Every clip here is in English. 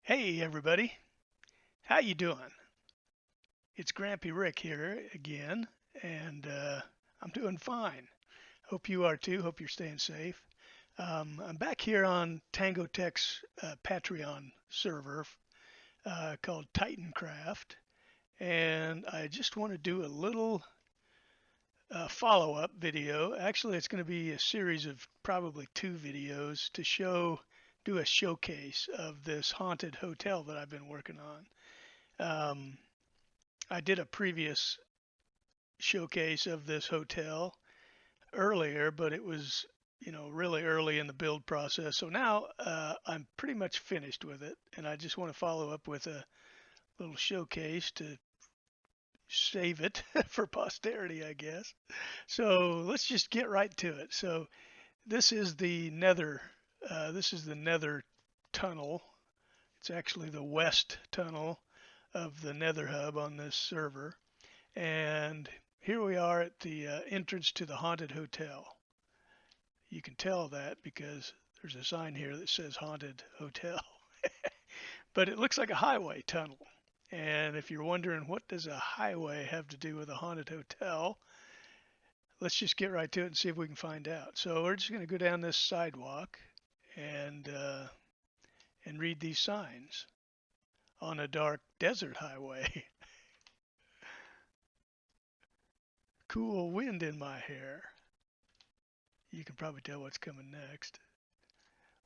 Hey everybody, how you doing? It's Grampy Rick here again, and I'm doing fine. Hope you are too. Hope you're staying safe. I'm back here on Tango Tech's Patreon server called Titancraft, and I just want to do a little follow-up video. Actually, it's going to be a series of probably two videos to do a showcase of this haunted hotel that I've been working on. I did a previous showcase of this hotel earlier, but it was, really early in the build process. So now I'm pretty much finished with it, and I just want to follow up with a little showcase to save it for posterity, I guess. So let's just get right to it. So this is the Nether. This is the Nether tunnel. It's actually the west tunnel of the Nether hub on this server. And here we are at the entrance to the haunted hotel. You can tell that because there's a sign here that says haunted hotel. But it looks like a highway tunnel. And if you're wondering what does a highway have to do with a haunted hotel, let's just get right to it and see if we can find out. So we're just going to go down this sidewalk and uh, and read these signs on a dark desert highway. Cool wind in my hair. You can probably tell what's coming next.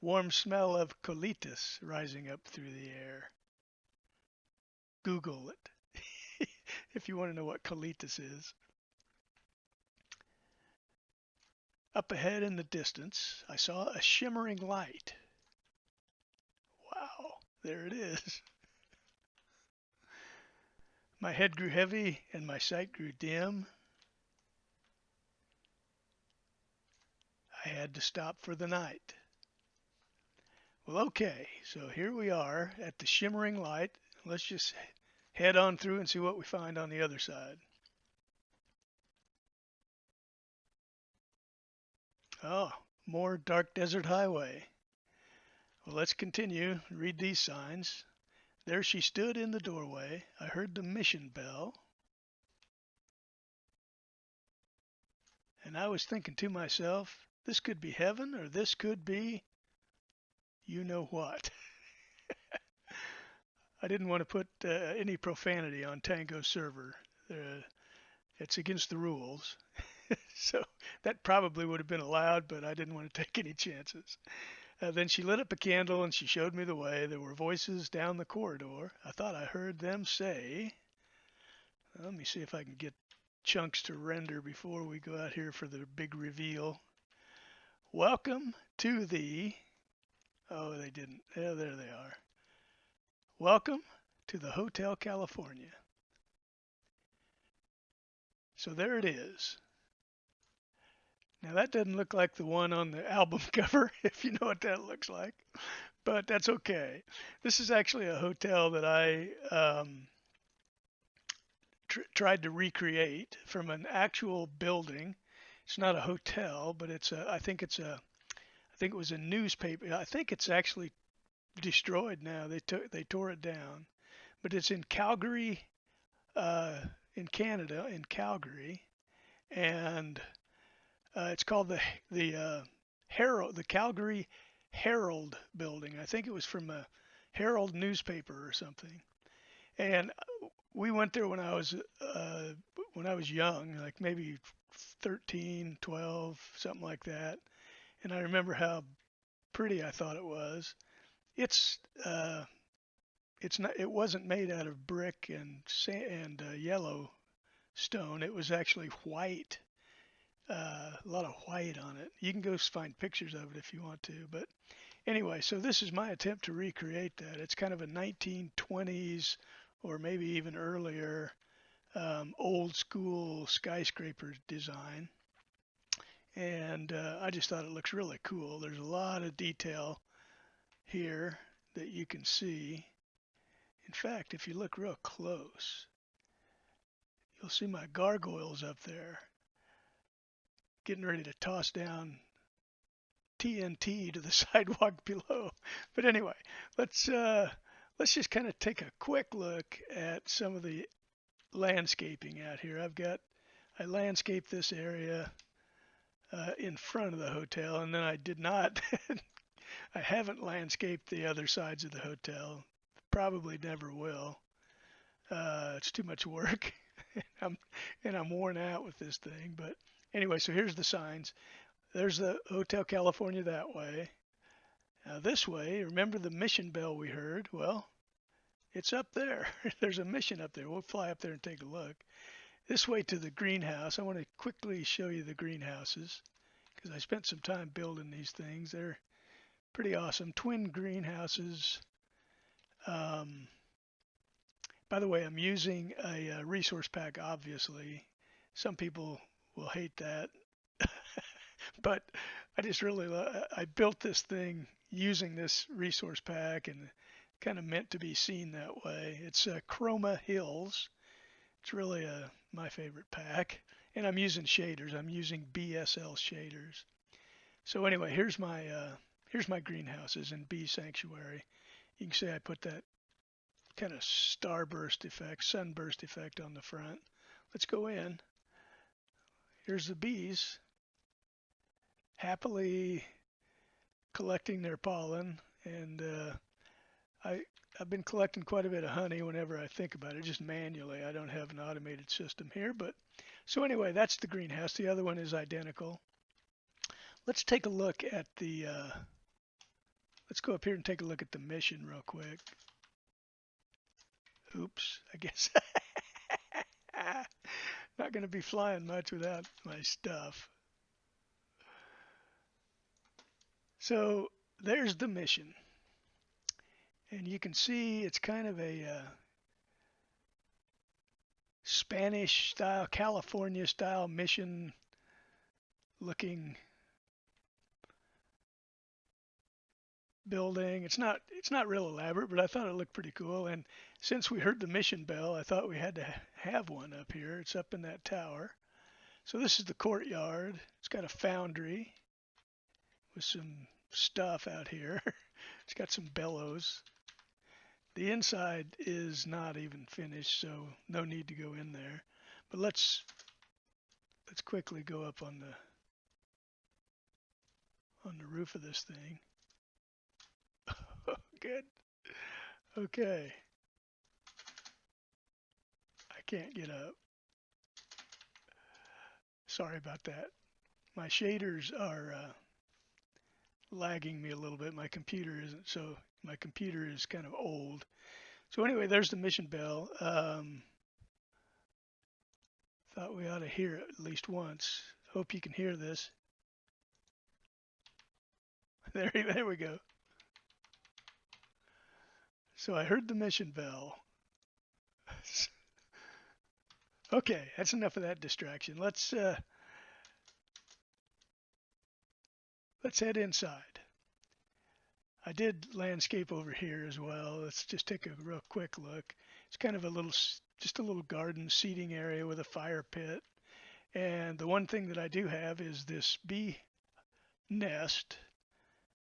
Warm smell of colitis rising up through the air. Google it if you want to know what colitis is. Up ahead in the distance, I saw a shimmering light. Wow, there it is. My head grew heavy and my sight grew dim. I had to stop for the night. Well, okay, so here we are at the shimmering light. Let's just head on through and see what we find on the other side. Oh, more dark desert highway. Well, let's continue. Read these signs. There she stood in the doorway. I heard the mission bell. And I was thinking to myself, this could be heaven or this could be you know what. I didn't want to put any profanity on Tango server. It's against the rules. So that probably would have been allowed, but I didn't want to take any chances. Then she lit up a candle and she showed me the way. There were voices down the corridor. I thought I heard them say, let me see if I can get chunks to render before we go out here for the big reveal. Welcome to the, oh, they didn't. Yeah, there they are. Welcome to the Hotel California. So there it is. Now that doesn't look like the one on the album cover, if you know what that looks like, but that's okay. This is actually a hotel that I tried to recreate from an actual building. It's not a hotel, but I think it was a newspaper. I think it's actually destroyed now. They tore it down, but it's in Calgary, uh, in Canada, in Calgary, and it's called the Calgary Herald building. I think it was from a Herald newspaper or something. And we went there when I was young, like maybe 13, 12, something like that. And I remember how pretty I thought it was. It's uh, it's not. It wasn't made out of brick and yellow stone. It was actually white. A lot of white on it. You can go find pictures of it if you want to. But anyway, so this is my attempt to recreate that. It's kind of a 1920s or maybe even earlier old school skyscraper design. And I just thought it looks really cool. There's a lot of detail here that you can see. In fact, if you look real close, you'll see my gargoyles up there getting ready to toss down TNT to the sidewalk below. But anyway, let's let's just kind of take a quick look at some of the landscaping out here. I landscaped this area in front of the hotel, and then I did not, I haven't landscaped the other sides of the hotel. Probably never will. It's too much work. I'm, and I'm worn out with this thing. But anyway, so here's the signs. There's the Hotel California that way. Now this way, remember the mission bell we heard? Well, it's up there. There's a mission up there. We'll fly up there and take a look. This way to the greenhouse. I want to quickly show you the greenhouses because I spent some time building these things. They're pretty awesome. Twin greenhouses. By the way, I'm using a resource pack, obviously. Some people will hate that. But I just really, I built this thing using this resource pack and kind of meant to be seen that way. It's Chroma Hills. It's really my favorite pack. And I'm using shaders. I'm using BSL shaders. So anyway, here's my greenhouses and bee sanctuary. You can see I put that kind of starburst effect, sunburst effect on the front. Let's go in. Here's the bees happily collecting their pollen, and I've been collecting quite a bit of honey whenever I think about it, just manually. I don't have an automated system here, but so anyway, that's the greenhouse. The other one is identical. Let's take a look at the let's go up here and take a look at the mission real quick. Oops, I guess not going to be flying much without my stuff. So there's the mission. And you can see it's kind of a Spanish style, California style mission looking building. It's not real elaborate, but I thought it looked pretty cool. And since we heard the mission bell, I thought we had to have one up here. It's up in that tower. So this is the courtyard. It's got a foundry with some stuff out here. It's got some bellows. The inside is not even finished, so no need to go in there. But let's quickly go up on the roof of this thing. Good. Okay. I can't get up. Sorry about that. My shaders are lagging me a little bit. My computer isn't, so my computer is kind of old. So anyway, there's the mission bell. Thought we ought to hear it at least once. Hope you can hear this. There we go. So I heard the mission bell. Okay, that's enough of that distraction. Let's head inside. I did landscape over here as well. Let's just take a real quick look. It's kind of just a little garden seating area with a fire pit. And the one thing that I do have is this bee nest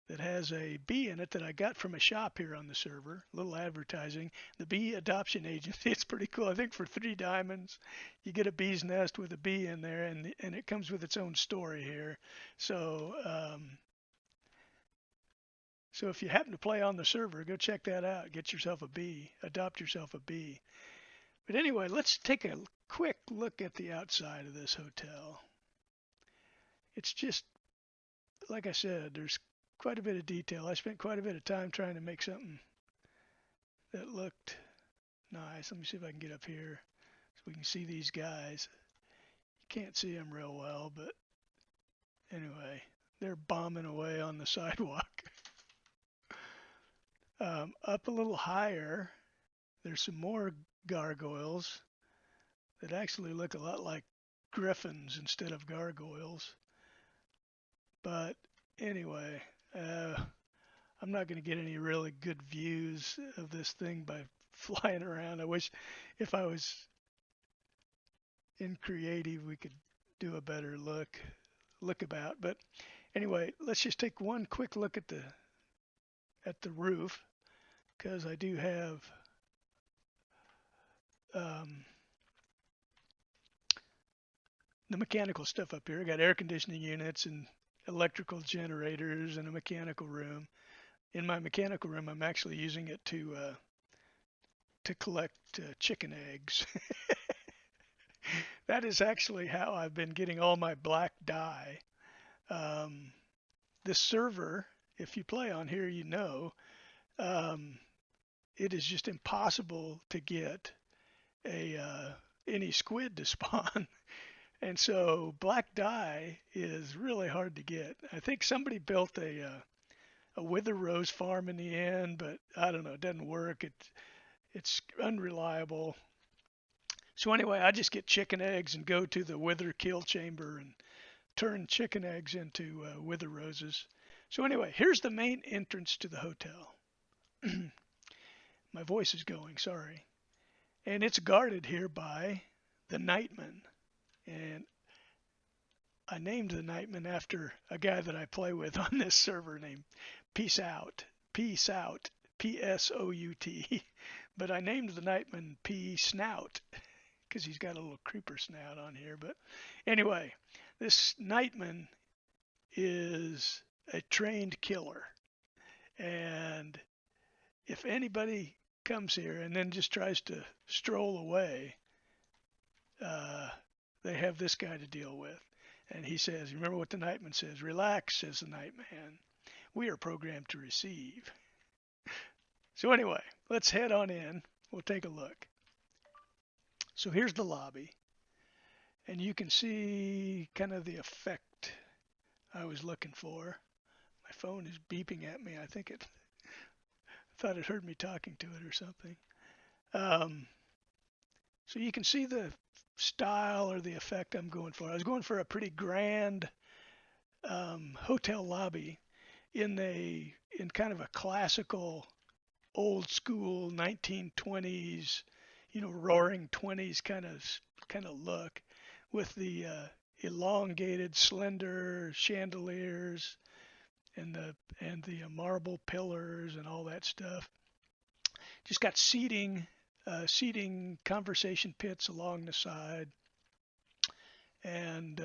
that has a bee in it that I got from a shop here on the server. A little advertising. The Bee Adoption Agency. It's pretty cool. I think for 3 diamonds, you get a bee's nest with a bee in there, and it comes with its own story here. So so if you happen to play on the server, go check that out. Get yourself a bee. Adopt yourself a bee. But anyway, let's take a quick look at the outside of this hotel. It's just, like I said, there's quite a bit of detail. I spent quite a bit of time trying to make something that looked nice. Let me see if I can get up here so we can see these guys. You can't see them real well, but anyway, they're bombing away on the sidewalk. Up a little higher, there's some more gargoyles that actually look a lot like griffins instead of gargoyles. But anyway, I'm not going to get any really good views of this thing by flying around. I wish if I was in creative we could do a better look about. But anyway, let's just take one quick look at the roof. because I do have um, the mechanical stuff up here. I got air conditioning units and electrical generators and a mechanical room. In my mechanical room, I'm actually using it to collect chicken eggs. That is actually how I've been getting all my black dye. Um, this server, if you play on here, you know, um, it is just impossible to get any squid to spawn. And so black dye is really hard to get. I think somebody built a wither rose farm in the end, but I don't know, it doesn't work. It's unreliable. So anyway, I just get chicken eggs and go to the wither kill chamber and turn chicken eggs into wither roses. So anyway, here's the main entrance to the hotel. My voice is going, sorry. And it's guarded here by the Nightman. And I named the Nightman after a guy that I play with on this server named Peace Out. Peace Out. P-S-O-U-T. But I named the Nightman P Snout because he's got a little creeper snout on here. But anyway, this Nightman is a trained killer. And if anybody comes here and then just tries to stroll away, they have this guy to deal with. And he says, remember what the Nightman says, relax, says the Nightman. We are programmed to receive. So anyway, let's head on in. We'll take a look. So here's the lobby. And you can see kind of the effect I was looking for. My phone is beeping at me. I thought it heard me talking to it or something. So you can see the style or the effect I'm going for. I was going for a pretty grand hotel lobby in kind of a classical, old school 1920s, roaring 20s kind of look, with the elongated, slender chandeliers and the marble pillars and all that stuff. Just got seating conversation pits along the side, and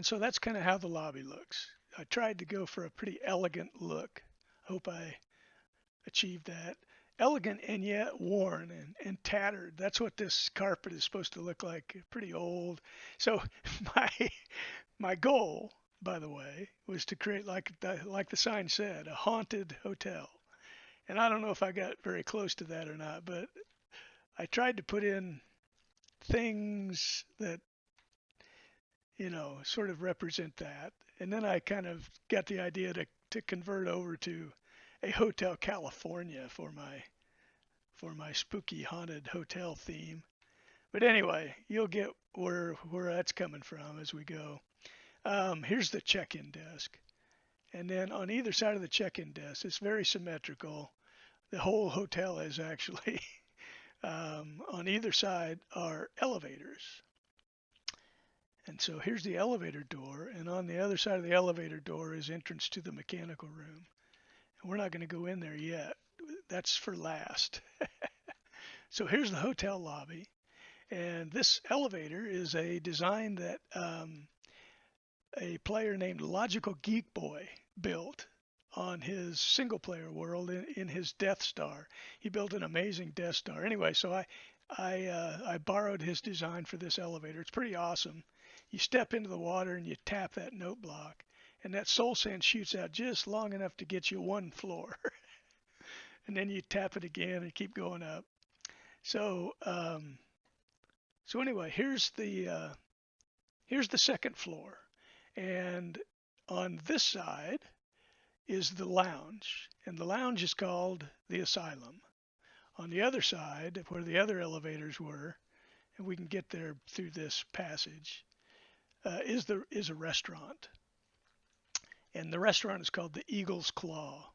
so that's kind of how the lobby looks. I tried to go for a pretty elegant look. Hope I achieved that. Elegant and yet worn and tattered. That's what this carpet is supposed to look like. Pretty old. So my goal, by the way, was to create, like the sign said, a haunted hotel. And I don't know if I got very close to that or not, but I tried to put in things that, sort of represent that. And then I kind of got the idea to convert over to a Hotel California for my spooky haunted hotel theme. But anyway, you'll get where that's coming from as we go. Here's the check-in desk. And then on either side of the check-in desk, it's very symmetrical. The whole hotel is actually. On either side are elevators. And so here's the elevator door, and on the other side of the elevator door is entrance to the mechanical room. And we're not going to go in there yet. That's for last. So here's the hotel lobby. And this elevator is a design that a player named Logical Geek Boy built on his single-player world in his Death Star. He built an amazing Death Star. Anyway, so I borrowed his design for this elevator. It's pretty awesome. You step into the water and you tap that note block, and that soul sand shoots out just long enough to get you one floor. And then you tap it again and keep going up. So anyway, here's the second floor, and on this side is the lounge, and the lounge is called the Asylum. On the other side, where the other elevators were, and we can get there through this passage, is a restaurant, and the restaurant is called the Eagle's Claw,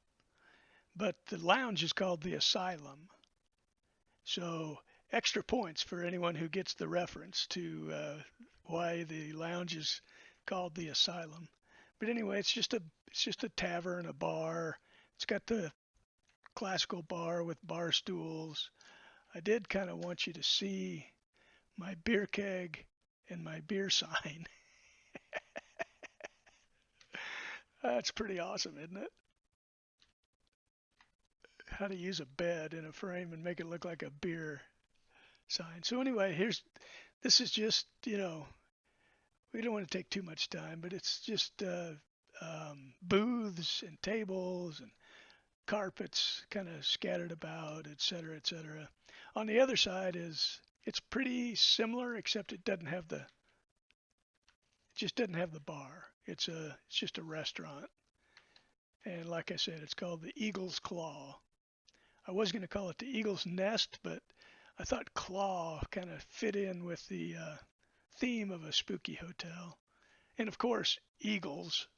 but the lounge is called the Asylum. So extra points for anyone who gets the reference to why the lounge is called the Asylum. But anyway, it's just a tavern, a bar. It's got the classical bar with bar stools. I did kind of want you to see my beer keg and my beer sign. That's pretty awesome, isn't it? How to use a bed in a frame and make it look like a beer sign. So anyway, this is just, we don't want to take too much time, but it's just booths and tables and carpets kind of scattered about, et cetera, et cetera. On the other side it's pretty similar, except it just doesn't have the bar. It's just a restaurant. And like I said, it's called the Eagle's Claw. I was going to call it the Eagle's Nest, but I thought claw kind of fit in with the theme of a spooky hotel. And of course, Eagles.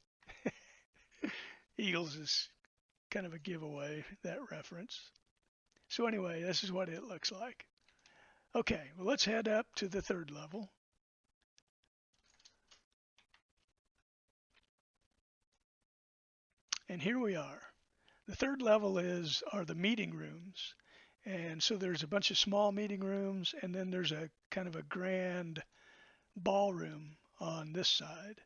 Eagles is kind of a giveaway, that reference. So anyway, this is what it looks like. Okay, well, let's head up to the third level. And here we are. The third level are the meeting rooms. And so there's a bunch of small meeting rooms, and then there's a kind of a grand ballroom on this side.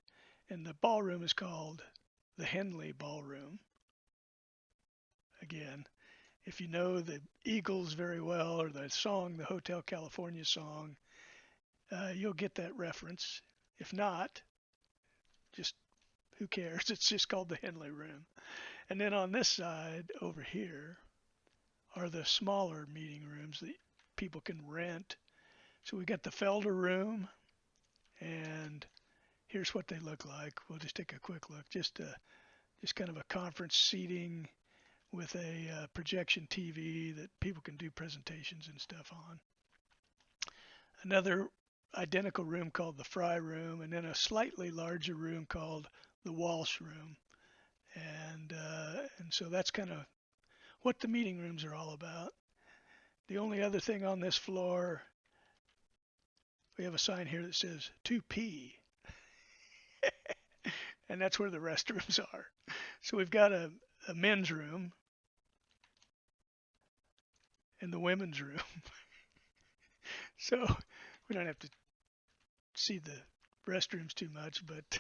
And the ballroom is called the Henley Ballroom. Again, if you know the Eagles very well, or the song, the Hotel California song, you'll get that reference. If not, just who cares? It's just called the Henley Room. And then on this side over here are the smaller meeting rooms that people can rent. So we got the Felder Room, and here's what they look like. We'll just take a quick look. Just kind of a conference seating with a projection TV that people can do presentations and stuff on. Another identical room called the Fry Room, and then a slightly larger room called the Walsh Room. And so that's kind of what the meeting rooms are all about. The only other thing on this floor, we have a sign here that says 2P. And that's where the restrooms are. So we've got a men's room and the women's room. So we don't have to see the restrooms too much, but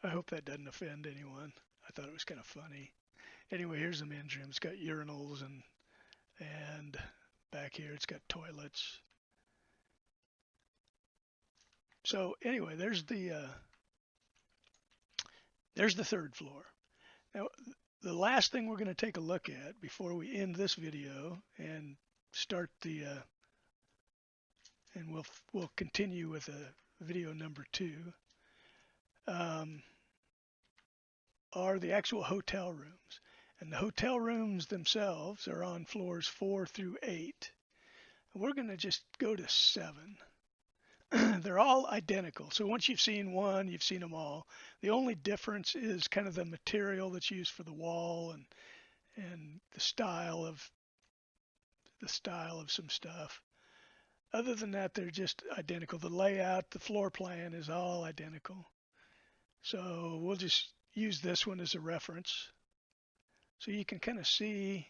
I hope that doesn't offend anyone. I thought it was kind of funny. Anyway, here's the men's room. It's got urinals and back here it's got toilets. So anyway, there's the third floor. Now, the last thing we're going to take a look at before we end this video and start and we'll continue with video number 2, are the actual hotel rooms. And the hotel rooms themselves are on floors 4 through 8. We're going to just go to 7. They're all identical. So once you've seen one, you've seen them all. The only difference is kind of the material that's used for the wall and the style of some stuff. Other than that, they're just identical. The layout, the floor plan is all identical. So we'll just use this one as a reference. So you can kind of see,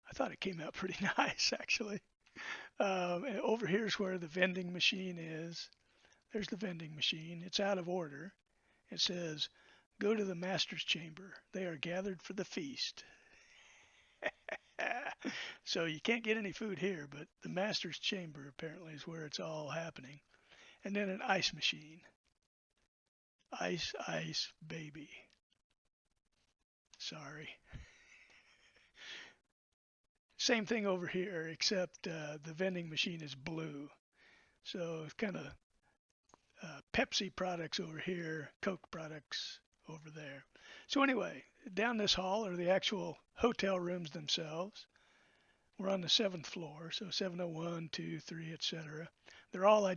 I thought it came out pretty nice actually. And over here's where the vending machine is. There's the vending machine. It's out of order. It says, "Go to the master's chamber. They are gathered for the feast." So you can't get any food here, but the master's chamber apparently is where it's all happening. And then an ice machine. Ice, ice, baby. Sorry. Same thing over here, except the vending machine is blue. So it's kind of Pepsi products over here, Coke products over there. So anyway, down this hall are the actual hotel rooms themselves. We're on the 7th floor, so 701, 2, 3, etc. They're all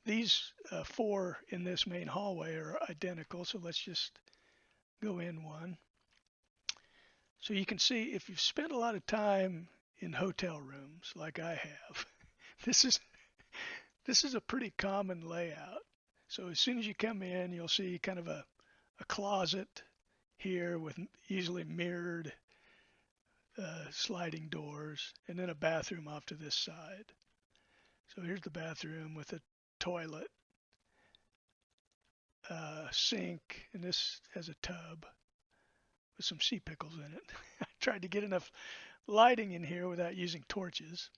these 4 in this main hallway are identical. So let's just go in one. So you can see if you've spent a lot of time in hotel rooms like I have, this is a pretty common layout. So as soon as you come in, you'll see kind of a closet here with easily mirrored sliding doors, and then a bathroom off to this side. So here's the bathroom with a toilet, sink, and this has a tub with some sea pickles in it. I tried to get enough lighting in here without using torches.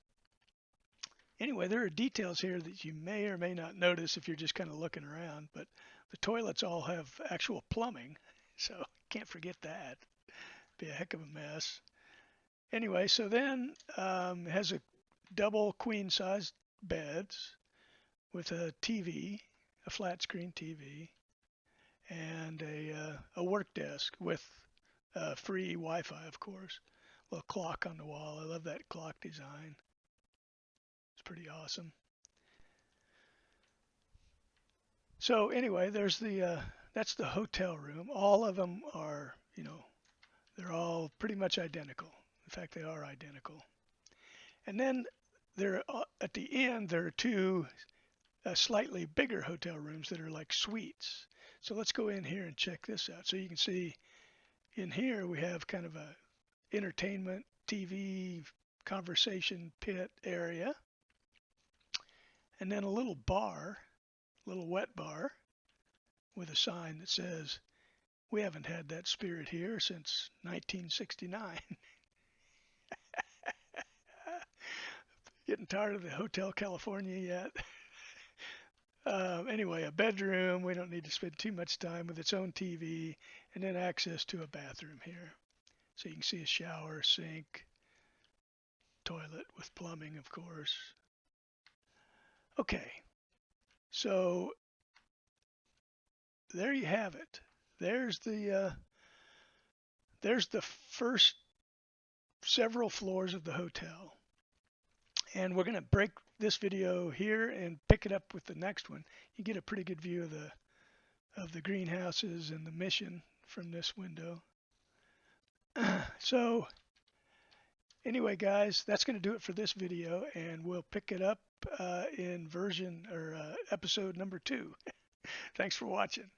Anyway, there are details here that you may or may not notice if you're just kind of looking around, but the toilets all have actual plumbing, so can't forget that. Be a heck of a mess. Anyway, so then it has a double queen size beds with a TV, a flat screen TV, and a work desk with free Wi-Fi, of course. A little clock on the wall. I love that clock design. It's pretty awesome. So anyway, there's that's the hotel room. All of them are, they're all pretty much identical. In fact, they are identical. And then there, at the end, there are two slightly bigger hotel rooms that are like suites. So let's go in here and check this out. So you can see in here we have kind of a entertainment, TV, conversation pit area. And then a little bar, little wet bar with a sign that says, "We haven't had that spirit here since 1969. Getting tired of the Hotel California yet? Anyway, a bedroom. We don't need to spend too much time with its own TV, and then access to a bathroom here. So you can see a shower, sink, toilet with plumbing, of course. Okay, so there you have it. There's the first several floors of the hotel. And we're going to break this video here and pick it up with the next one. You get a pretty good view of the greenhouses and the mission from this window. So anyway, guys, that's going to do it for this video, and we'll pick it up in episode number 2. Thanks for watching.